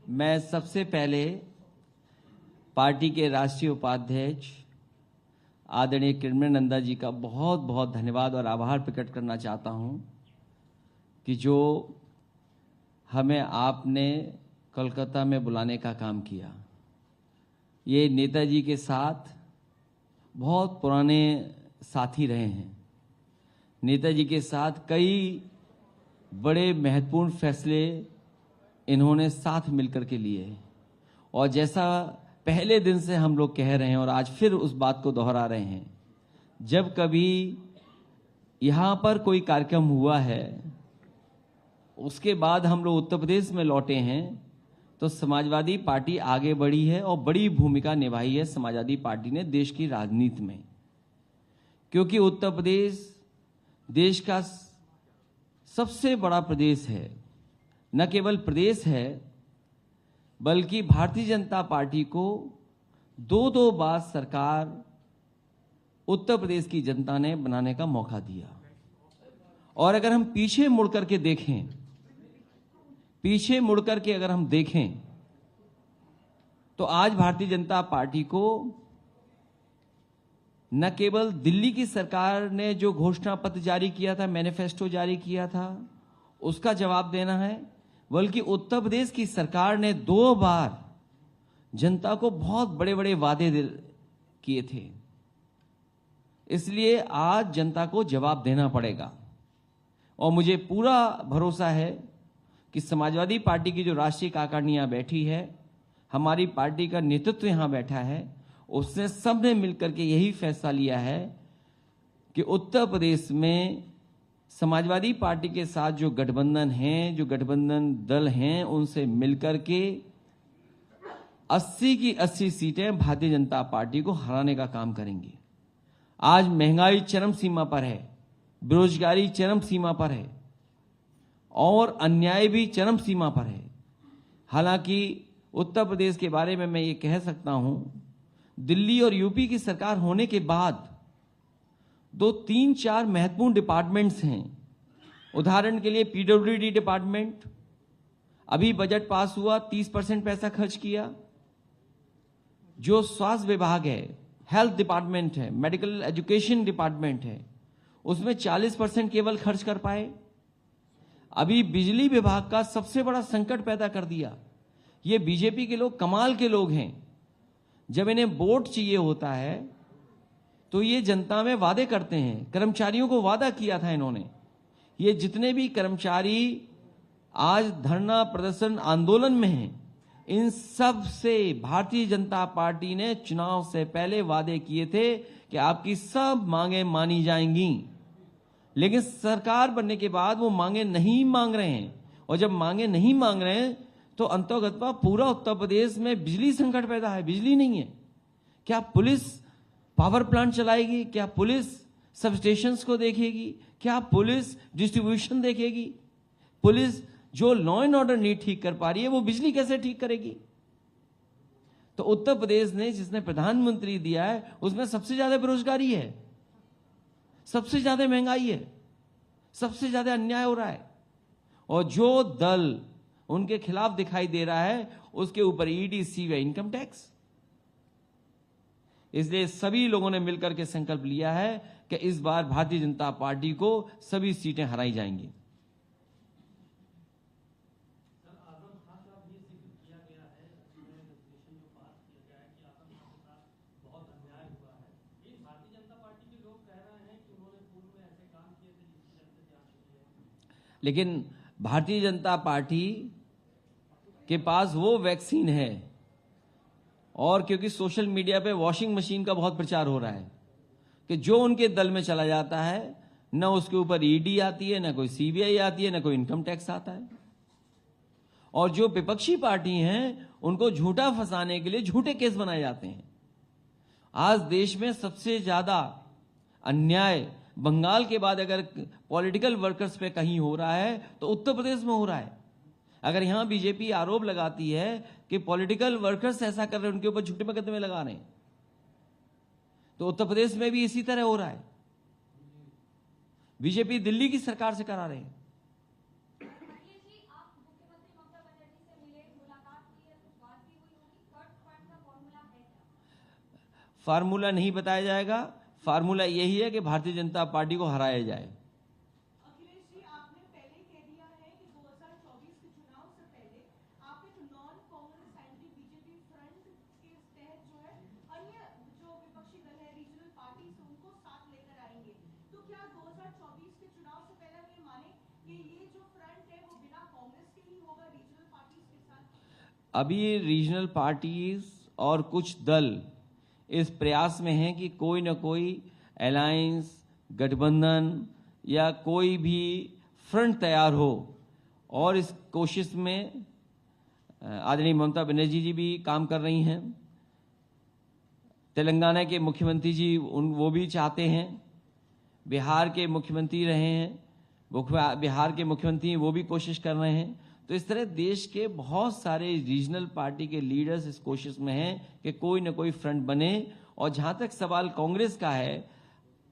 मैं सबसे पहले पार्टी के राष्ट्रीय उपाध्यक्ष आदरणीय किरण नंदा जी का बहुत बहुत धन्यवाद और आभार प्रकट करना चाहता हूं कि जो हमें आपने कोलकाता में बुलाने का काम किया। ये नेताजी के साथ बहुत पुराने साथी रहे हैं। नेताजी के साथ कई बड़े महत्वपूर्ण फैसले इन्होंने साथ मिलकर के लिए, और जैसा पहले दिन से हम लोग कह रहे हैं और आज फिर उस बात को दोहरा रहे हैं, जब कभी यहाँ पर कोई कार्यक्रम हुआ है उसके बाद हम लोग उत्तर प्रदेश में लौटे हैं तो समाजवादी पार्टी आगे बढ़ी है और बड़ी भूमिका निभाई है समाजवादी पार्टी ने देश की राजनीति में, क्योंकि उत्तर प्रदेश देश का सबसे बड़ा प्रदेश है। न केवल प्रदेश है बल्कि भारतीय जनता पार्टी को दो बार सरकार उत्तर प्रदेश की जनता ने बनाने का मौका दिया। और अगर हम पीछे मुड़कर के देखें, अगर हम देखें तो आज भारतीय जनता पार्टी को न केवल दिल्ली की सरकार ने जो घोषणा पत्र जारी किया था, मैनिफेस्टो जारी किया था, उसका जवाब देना है, बल्कि उत्तर प्रदेश की सरकार ने 2 बार जनता को बहुत बड़े बड़े वादे किए थे। इसलिए आज जनता को जवाब देना पड़ेगा। और मुझे पूरा भरोसा है कि समाजवादी पार्टी की जो राष्ट्रीय कार्यकारिणी यहां बैठी है, हमारी पार्टी का नेतृत्व यहां बैठा है, उसने सबने मिलकर के यही फैसला लिया है कि उत्तर प्रदेश में समाजवादी पार्टी के साथ जो गठबंधन हैं, जो गठबंधन दल हैं, उनसे मिलकर के 80 की 80 सीटें भारतीय जनता पार्टी को हराने का काम करेंगे। आज महंगाई चरम सीमा पर है, बेरोजगारी चरम सीमा पर है और अन्याय भी चरम सीमा पर है। हालांकि उत्तर प्रदेश के बारे में मैं ये कह सकता हूं, दिल्ली और यूपी की सरकार होने के बाद 2-3-4 महत्वपूर्ण डिपार्टमेंट्स हैं। उदाहरण के लिए पीडब्ल्यूडी डिपार्टमेंट, अभी बजट पास हुआ, 30% पैसा खर्च किया। जो स्वास्थ्य विभाग है, हेल्थ डिपार्टमेंट है, मेडिकल एजुकेशन डिपार्टमेंट है, उसमें 40% केवल खर्च कर पाए। अभी बिजली विभाग का सबसे बड़ा संकट पैदा कर दिया। ये बीजेपी के लोग कमाल के लोग हैं। जब इन्हें वोट चाहिए होता है तो ये जनता में वादे करते हैं। कर्मचारियों को वादा किया था इन्होंने। ये जितने भी कर्मचारी आज धरना प्रदर्शन आंदोलन में हैं, इन सब से भारतीय जनता पार्टी ने चुनाव से पहले वादे किए थे कि आपकी सब मांगे मानी जाएंगी। लेकिन सरकार बनने के बाद वो मांगे नहीं मांग रहे हैं, और जब मांगे नहीं मांग रहे हैं तो अंतर्गतवा पूरा उत्तर प्रदेश में बिजली संकट पैदा है। बिजली नहीं है। क्या पुलिस पावर प्लांट चलाएगी? क्या पुलिस सब स्टेशंस को देखेगी? क्या पुलिस डिस्ट्रीब्यूशन देखेगी? पुलिस जो लॉ एंड ऑर्डर नहीं ठीक कर पा रही है, वो बिजली कैसे ठीक करेगी? तो उत्तर प्रदेश ने जिसने प्रधानमंत्री दिया है, उसमें सबसे ज्यादा बेरोजगारी है, सबसे ज्यादा महंगाई है, सबसे ज्यादा अन्याय हो रहा है। और जो दल उनके खिलाफ दिखाई दे रहा है, उसके ऊपर ईडी, सीबीआई, इनकम टैक्स। इसलिए सभी लोगों ने मिलकर के संकल्प लिया है कि इस बार भारतीय जनता पार्टी को सभी सीटें हराई जाएंगी। लेकिन भारतीय जनता पार्टी के पास वो वैक्सीन है, और क्योंकि सोशल मीडिया पे वॉशिंग मशीन का बहुत प्रचार हो रहा है कि जो उनके दल में चला जाता है, न उसके ऊपर ईडी आती है, न कोई सीबीआई आती है, न कोई इनकम टैक्स आता है। और जो विपक्षी पार्टी हैं, उनको झूठा फंसाने के लिए झूठे केस बनाए जाते हैं। आज देश में सबसे ज्यादा अन्याय बंगाल के बाद अगर पॉलिटिकल वर्कर्स पे कहीं हो रहा है तो उत्तर प्रदेश में हो रहा है। अगर यहां बीजेपी आरोप लगाती है कि पॉलिटिकल वर्कर्स ऐसा कर रहे हैं, उनके ऊपर झूठे मुकदमे लगा रहे हैं, तो उत्तर प्रदेश में भी इसी तरह हो रहा है। बीजेपी दिल्ली की सरकार से करा रहे हैं। फार्मूला नहीं बताया जाएगा। फार्मूला यही है कि भारतीय जनता पार्टी को हराया जाए। अखिलेश जी, आपने पहले कह दिया है कि 2024 के चुनाव से पहले आप एक non Congress anti BJP front के तहत जो है अन्य जो विपक्षी दल है रीजनल पार्टी से उनको साथ लेकर आएंगे। तो क्या 2024 के चुनाव से पहले हम ये माने कि ये जो फ्रंट है वो बिना कांग्रेस के ही होगा रीजनल पार्टीज के साथ? अभी रीजनल पार्टीज और कुछ दल इस प्रयास में हैं कि कोई न कोई अलायंस, गठबंधन या कोई भी फ्रंट तैयार हो, और इस कोशिश में आदरणीय ममता बनर्जी जी भी काम कर रही हैं। तेलंगाना के मुख्यमंत्री जी वो भी चाहते हैं। बिहार के मुख्यमंत्री रहे हैं, बिहार के मुख्यमंत्री वो भी कोशिश कर रहे हैं। तो इस तरह देश के बहुत सारे रीजनल पार्टी के लीडर्स इस कोशिश में हैं कि कोई न कोई फ्रंट बने। और जहां तक सवाल कांग्रेस का है,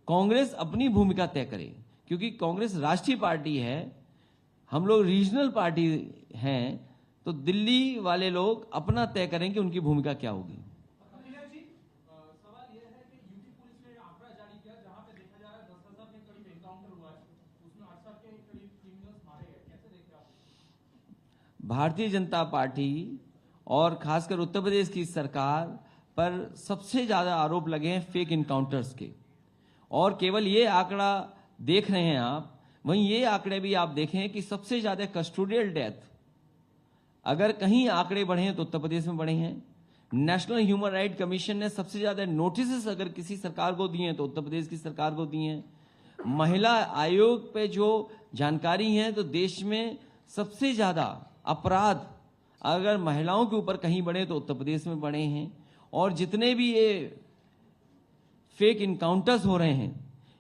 कांग्रेस अपनी भूमिका तय करे, क्योंकि कांग्रेस राष्ट्रीय पार्टी है, हम लोग रीजनल पार्टी हैं। तो दिल्ली वाले लोग अपना तय करेंगे उनकी भूमिका क्या होगी। अखिलेश जी, सवाल यह है कि यूपी पुलिस ने आंकड़ा जारी किया जहां पे देखा जा रहा है 10,000 के करीब एनकाउंटर हुआ है, उसमें 68 के करीब क्रिमिनल्स मारे गए। कैसे देख रहे आप? भारतीय जनता पार्टी और खासकर उत्तर प्रदेश की सरकार पर सबसे ज्यादा आरोप लगे हैं फेक इनकाउंटर्स के। और केवल ये आंकड़ा देख रहे हैं आप, वहीं ये आंकड़े भी आप देखें कि सबसे ज्यादा कस्टोडियल डेथ अगर कहीं आंकड़े बढ़े हैं तो उत्तर प्रदेश में बढ़े हैं। नेशनल ह्यूमन राइट कमीशन ने सबसे ज्यादा नोटिस अगर किसी सरकार को दिए हैं तो उत्तर प्रदेश की सरकार को दिए हैं। महिला आयोग पे जो जानकारी है तो देश में सबसे ज्यादा अपराध अगर महिलाओं के ऊपर कहीं बढ़े तो उत्तर प्रदेश में बढ़े हैं। और जितने भी ये फेक इनकाउंटर्स हो रहे हैं,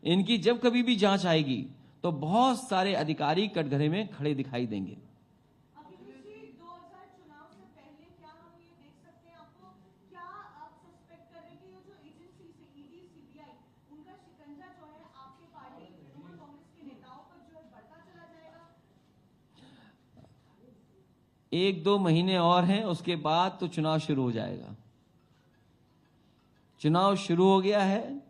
इनकी जब कभी भी जांच आएगी तो बहुत सारे अधिकारी कटघरे में खड़े दिखाई देंगे। अखिलेश जी, 2000 चुनाव से पहले क्या हम ये देख सकते हैं, आपको क्या आप सस्पेक्ट कर रहे हैं कि ये जो एजेंसी से ईडी, सीबीआई, उनका शिकंजा जो है आपके पार्टी तृणमूल कांग्रेस के नेताओं पर जो है बढ़ता चला जाएगा? 1-2 महीने और हैं, उसके बाद तो चुनाव शुरू हो जाएगा। चुनाव शुरू हो गया है।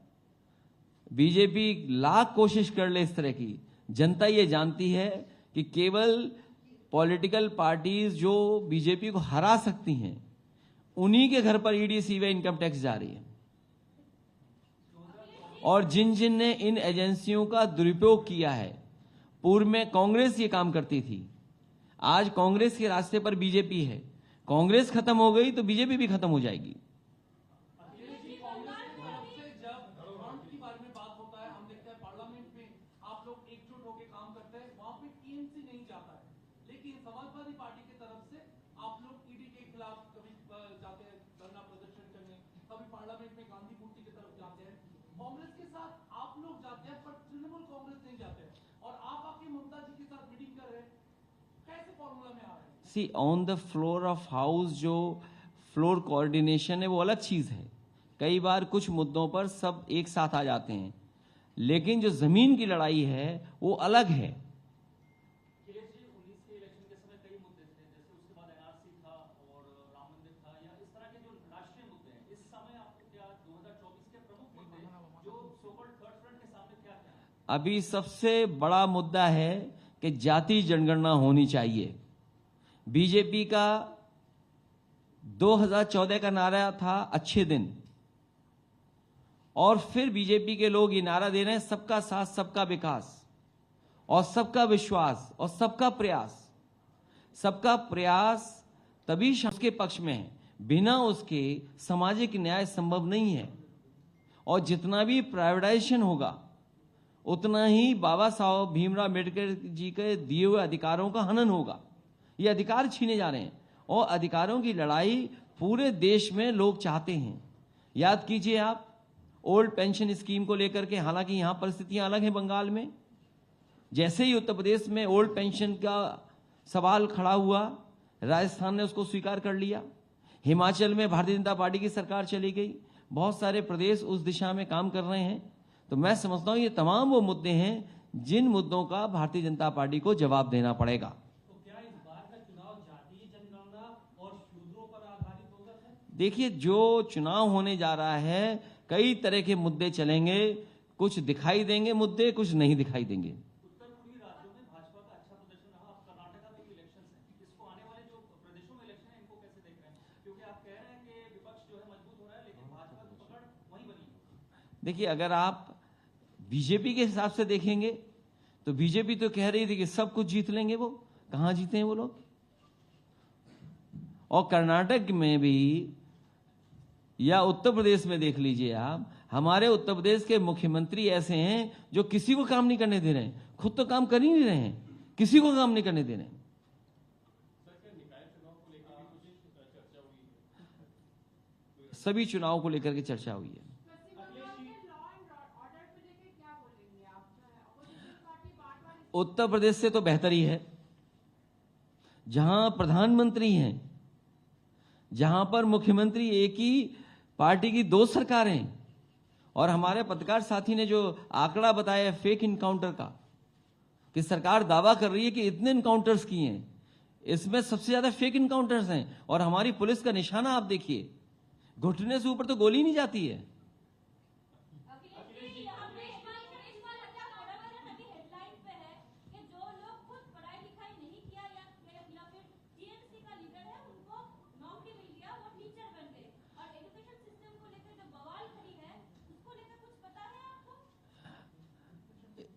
बीजेपी लाख कोशिश कर ले इस तरह की, जनता ये जानती है कि केवल पॉलिटिकल पार्टीज जो बीजेपी को हरा सकती हैं उन्हीं के घर पर ईडी, सीबीआई, इनकम टैक्स जा रही है। और जिन जिन ने इन एजेंसियों का दुरुपयोग किया है, पूर्व में कांग्रेस ये काम करती थी, आज कांग्रेस के रास्ते पर बीजेपी है। कांग्रेस खत्म हो गई तो बीजेपी भी खत्म हो जाएगी। अखिलेश जी, कांग्रेस की तरफ से जब फ्रंट के बारे में बात होता है, हम देखते हैं पार्लियामेंट में आप लोग एकजुट होकर काम करते हैं, वहां पे टीएमसी नहीं जाता है। लेकिन समाजवादी पार्टी की तरफ से आप लोग ईडी के खिलाफ कभी जाते हैं धरना प्रदर्शन करने, कभी पार्लियामेंट में गांधी मूर्ति की तरफ जाते हैं। कांग्रेस के साथ आप लोग जाते हैं पर तृणमूल कांग्रेस नहीं जाते हैं, और आप आपकी ममता जी के साथ मीटिंग कर रहे हैं। कैसे फॉर्मूला में आ रहे हैं? See on the floor of house जो फ्लोर कोऑर्डिनेशन है वो अलग चीज है। कई बार कुछ मुद्दों पर सब एक साथ आ जाते हैं, लेकिन जो जमीन की लड़ाई है वो अलग है। अखिलेश जी, 19 के इलेक्शन के समय कई मुद्दे थे, जैसे उसके बाद एनआरसी था और राम मंदिर था, या इस तरह के जो राष्ट्रीय मुद्दे हैं। इस समय आपको क्या 2024 के प्रमुख मुद्दे जो सोकॉल्ड थर्ड फ्रंट के सामने क्या क्या है? अभी सबसे बड़ा मुद्दा है कि जाति जनगणना होनी चाहिए। बीजेपी का 2014 का नारा था अच्छे दिन, और फिर बीजेपी के लोग ये नारा दे रहे हैं सबका साथ, सबका विकास और सबका विश्वास और सबका प्रयास। सबका प्रयास तभी उसके पक्ष में है, बिना उसके सामाजिक न्याय संभव नहीं है। और जितना भी प्राइवेटाइजेशन होगा उतना ही बाबा साहब भीमराव अम्बेडकर जी के दिए हुए अधिकारों का हनन होगा। ये अधिकार छीने जा रहे हैं, और अधिकारों की लड़ाई पूरे देश में लोग चाहते हैं। याद कीजिए आप ओल्ड पेंशन स्कीम को लेकर के, हालांकि यहां परिस्थितियां अलग हैं बंगाल में। जैसे ही उत्तर प्रदेश में ओल्ड पेंशन का सवाल खड़ा हुआ, राजस्थान ने उसको स्वीकार कर लिया। हिमाचल में भारतीय जनता पार्टी की सरकार चली गई। बहुत सारे प्रदेश उस दिशा में काम कर रहे हैं। तो मैं समझता हूं ये तमाम वो मुद्दे हैं जिन मुद्दों का भारतीय जनता पार्टी को जवाब देना पड़ेगा। तो क्या इस बार का चुनाव जातीय जनगणना और शूद्रों पर आधारित होगा? देखिए, जो चुनाव होने जा रहा है कई तरह के मुद्दे चलेंगे, कुछ दिखाई देंगे मुद्दे, कुछ नहीं दिखाई देंगे। उत्तर पूर्वी राज्यों में भाजपा का अच्छा प्रदर्शन रहा। अब कर्नाटका में भी इलेक्शन है, इसको आने वाले जो प्रदेशों में इलेक्शन है इनको कैसे देख रहे हैं? क्योंकि आप कह रहे हैं कि विपक्ष जो है मजबूत हो रहा है, लेकिन भाजपा की पकड़ वहीं बनी है। देखिए, अगर आप बीजेपी के हिसाब से देखेंगे तो बीजेपी तो कह रही थी कि सब कुछ जीत लेंगे, वो कहां जीते हैं वो लोग। और कर्नाटक में भी या उत्तर प्रदेश में देख लीजिए आप, हमारे उत्तर प्रदेश के मुख्यमंत्री ऐसे हैं जो किसी को काम नहीं करने दे रहे हैं, खुद तो काम कर ही नहीं रहे हैं, किसी को काम नहीं करने दे रहे हैं। सभी चुनाव को लेकर के चर्चा हुई है। उत्तर प्रदेश से तो बेहतर ही है, जहां प्रधानमंत्री हैं, जहां पर मुख्यमंत्री एक ही पार्टी की दो सरकारें, और हमारे पत्रकार साथी ने जो आंकड़ा बताया फेक इनकाउंटर का, कि सरकार दावा कर रही है कि इतने इनकाउंटर्स किए हैं, इसमें सबसे ज्यादा फेक इनकाउंटर्स हैं। और हमारी पुलिस का निशाना आप देखिए, घुटने से ऊपर तो गोली नहीं जाती है।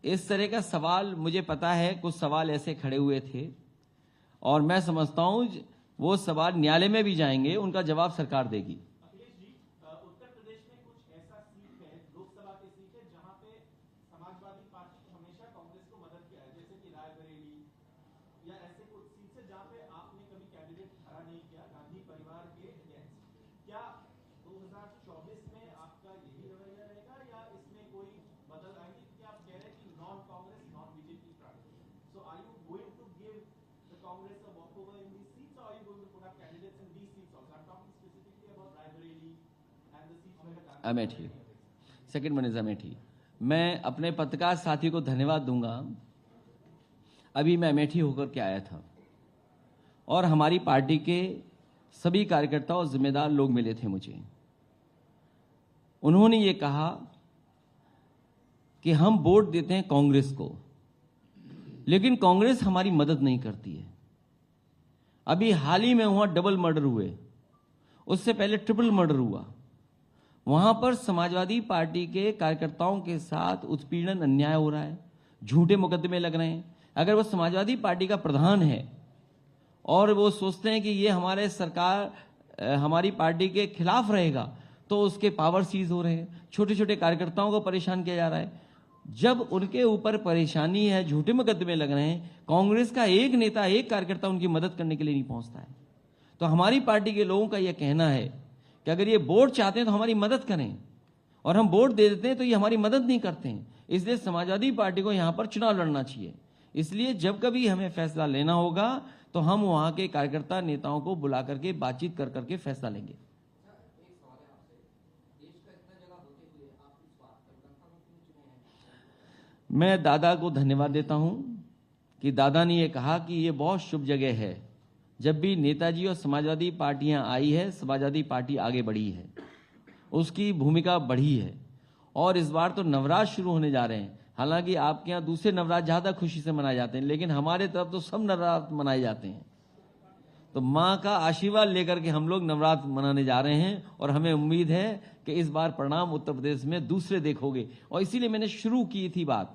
इस तरह का सवाल मुझे पता है, कुछ सवाल ऐसे खड़े हुए थे और मैं समझता हूं वो सवाल न्यायालय में भी जाएंगे, उनका जवाब सरकार देगी। अखिलेश जी, उत्तर प्रदेश में कुछ ऐसा सीट है, लोकसभा की सीट है, जहां पे समाजवादी पार्टी ने हमेशा कांग्रेस को मदद किया है, जैसे कि रायबरेली या ऐसे कुछ सीट है जहां पे आपने कभी कैंडिडेट खड़ा नहीं किया गांधी परिवार के अगेंस्ट। क्या 2024 में आपका यही रवैया रहेगा या इसमें कोई बदल आएगी? क्योंकि आप कह रहे हैं कि non Congress non BJP front, so are you going to give the Congress a walkover in these seats, or are you going to put up candidates in these seats also? I'm talking specifically about Raebareli and the seats where Amethi, second one is Amethi. मैं अपने पत्रकार साथी को धन्यवाद दूंगा। अभी मैं अमेठी होकर के आया था और हमारी पार्टी के सभी कार्यकर्ता और जिम्मेदार लोग मिले थे मुझे। उन्होंने ये कहा कि हम वोट देते हैं कांग्रेस को, लेकिन कांग्रेस हमारी मदद नहीं करती है। अभी हाल ही में वहां डबल मर्डर हुए, उससे पहले ट्रिपल मर्डर हुआ। वहां पर समाजवादी पार्टी के कार्यकर्ताओं के साथ उत्पीड़न अन्याय हो रहा है, झूठे मुकदमे लग रहे हैं। अगर वो समाजवादी पार्टी का प्रधान है और वो सोचते हैं कि ये हमारे सरकार हमारी पार्टी के खिलाफ रहेगा, तो उसके पावर सीज हो रहे हैं, छोटे छोटे कार्यकर्ताओं को परेशान किया जा रहा है। जब उनके ऊपर परेशानी है, झूठे मुकदमे लग रहे हैं, कांग्रेस का एक नेता, एक कार्यकर्ता उनकी मदद करने के लिए नहीं पहुंचता है। तो हमारी पार्टी के लोगों का यह कहना है कि अगर ये वोट चाहते हैं तो हमारी मदद करें, और हम वोट दे देते हैं तो ये हमारी मदद नहीं करते हैं। इसलिए समाजवादी पार्टी को यहां पर चुनाव लड़ना चाहिए। इसलिए जब कभी हमें फैसला लेना होगा तो हम वहां के कार्यकर्ता नेताओं को बुला करके बातचीत कर करके फैसला लेंगे। मैं दादा को धन्यवाद देता हूं कि दादा ने यह कहा कि यह बहुत शुभ जगह है। जब भी नेताजी और समाजवादी पार्टियां आई है, समाजवादी पार्टी आगे बढ़ी है, उसकी भूमिका बढ़ी है। और इस बार तो नवरात्र शुरू होने जा रहे हैं। हालांकि आपके यहाँ दूसरे नवरात्र ज्यादा खुशी से मनाए जाते हैं, लेकिन हमारे तरफ तो सब नवरात्र मनाए जाते हैं। तो माँ का आशीर्वाद लेकर के हम लोग नवरात्र मनाने जा रहे हैं और हमें उम्मीद है कि इस बार परिणाम उत्तर प्रदेश में दूसरे देखोगे। और इसीलिए मैंने शुरू की थी बात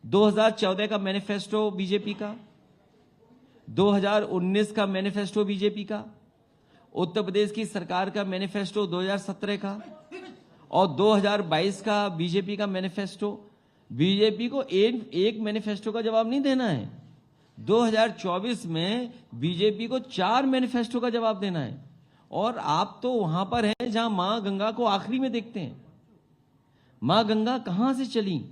2014 का मैनिफेस्टो बीजेपी का, 2019 का मैनिफेस्टो बीजेपी का, उत्तर प्रदेश की सरकार का मैनिफेस्टो 2017 का और 2022 का बीजेपी का मैनिफेस्टो। बीजेपी को एक मैनिफेस्टो का जवाब नहीं देना है। 2024 में बीजेपी को 4 मैनिफेस्टो का जवाब देना है। और आप तो वहां पर हैं जहां मां गंगा को आखिरी में देखते हैं। मां गंगा कहां से चली,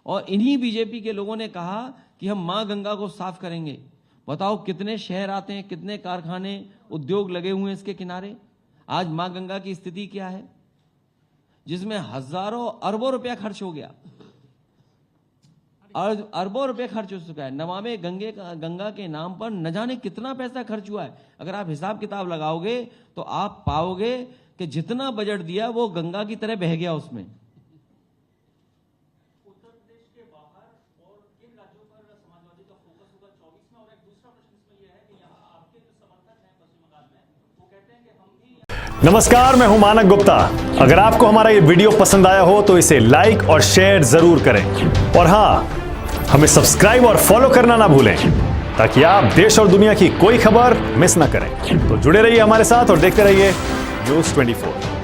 और इन्हीं बीजेपी के लोगों ने कहा कि हम मां गंगा को साफ करेंगे। बताओ कितने शहर आते हैं, कितने कारखाने, उद्योग लगे हुए हैं इसके किनारे। आज मां गंगा की स्थिति क्या है, जिसमें हजारों अरबों रुपया खर्च हो गया, अरबों रुपए खर्च हो चुका है। नमामि गंगा के नाम पर न जाने कितना पैसा खर्च हुआ है। अगर आप हिसाब किताब लगाओगे तो आप पाओगे कि जितना बजट दिया वो गंगा की तरह बह गया उसमें। उत्तर प्रदेश के बाहर और किन राज्यों पर समाजवादी का फोकस होगा 24 में? और एक दूसरा प्रश्न इसमें यह है कि यहाँ आपके जो समर्थक हैं पश्चिम बंगाल में, वो कहते हैं कि हम भी। नमस्कार, मैं हूं मानक गुप्ता। अगर आपको हमारा ये वीडियो पसंद आया हो तो इसे लाइक और शेयर जरूर करें, और हां, हमें सब्सक्राइब और फॉलो करना ना भूलें ताकि आप देश और दुनिया की कोई खबर मिस ना करें। तो जुड़े रहिए हमारे साथ और देखते रहिए न्यूज़ 24।